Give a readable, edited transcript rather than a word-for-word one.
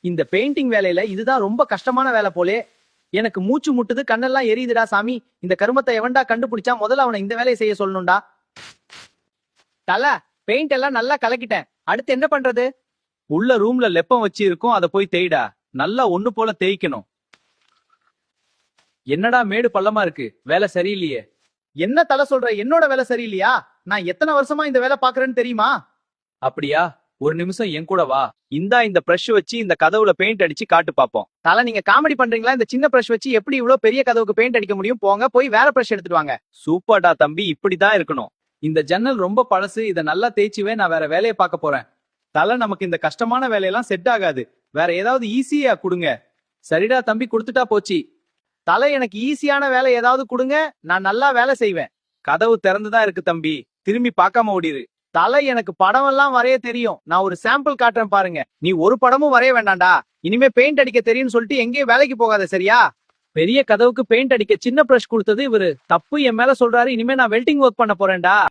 இந்த பெயிண்டிங் வேலையில இதுதான் ரொம்ப கஷ்டமான வேலை போலே. எனக்கு மூச்சு முட்டுது, கண்ணெல்லாம் எரியுதுடா சாமி. இந்த கருமத்தை எவன்டா கண்டுபிடிச்சா முதல்ல அவனை இந்த வேலையை செய்ய சொல்லணும்டா. தல, பெயிண்ட் எல்லாம் நல்லா கலக்கிட்டேன். அடுத்து என்ன பண்றது? உள்ள ரூம்ல லெப்பம் வச்சு இருக்கும், அதை போய் தேய்டா. நல்லா ஒண்ணு போல தேய்க்கணும். என்னடா மேடு பள்ளமா இருக்கு, வேலை சரியில்லையே. என்ன தலை சொல்ற? என்னோட வேலை சரியில்லையா? நான் எத்தனை வருஷமா இந்த வேலை பாக்குறேன்னு தெரியுமா? அப்படியா? ஒரு நிமிஷம் என் கூட வா. இந்த பிரஷ் வச்சு இந்த கதவுல பெயிண்ட் அடிச்சு காட்டு பாப்போம். தல, நீங்க காமெடி பண்றீங்களா? இந்த சின்ன பிரஷ் வச்சு எப்படி இவ்வளவு பெரிய கதவுக்கு பெயிண்ட் அடிக்க முடியும்? போங்க, போய் வேற பிரஷ் எடுத்துட்டு வாங்க. சூப்பர்டா தம்பி, இப்படிதான் இருக்கணும். இந்த ஜன்னல் ரொம்ப பழசு, இத நல்லா தேய்ச்சுவே நான் வேற வேலையை பார்க்க போறேன். தல, நமக்கு இந்த கஷ்டமான வேலையெல்லாம் செட் ஆகாது. வேற ஏதாவது ஈஸியா கொடுங்க. சரிடா தம்பி, கொடுத்துட்டா போச்சு. தல, எனக்கு ஈஸியான வேலை ஏதாவது கொடுங்க, நான் நல்லா வேலை செய்வேன். கதவு திறந்துதான் இருக்கு தம்பி, திரும்பி பார்க்காம ஓடிரு. தலை, எனக்கு படம் எல்லாம் வரைய தெரியும். நான் ஒரு சாம்பிள் காட்டுறேன் பாருங்க. நீ ஒரு படமும் வரைய வேண்டாம்டா. இனிமே பெயிண்ட் அடிக்க தெரியும்னு சொல்லிட்டு எங்கேயும் வேலைக்கு போகாத, சரியா? பெரிய கதவுக்கு பெயிண்ட் அடிக்க சின்ன பிரஷ் கொடுத்தது இவரு. தப்பு என் மேல சொல்றாரு. இனிமே நான் வெல்டிங் ஒர்க் பண்ண போறேன்டா.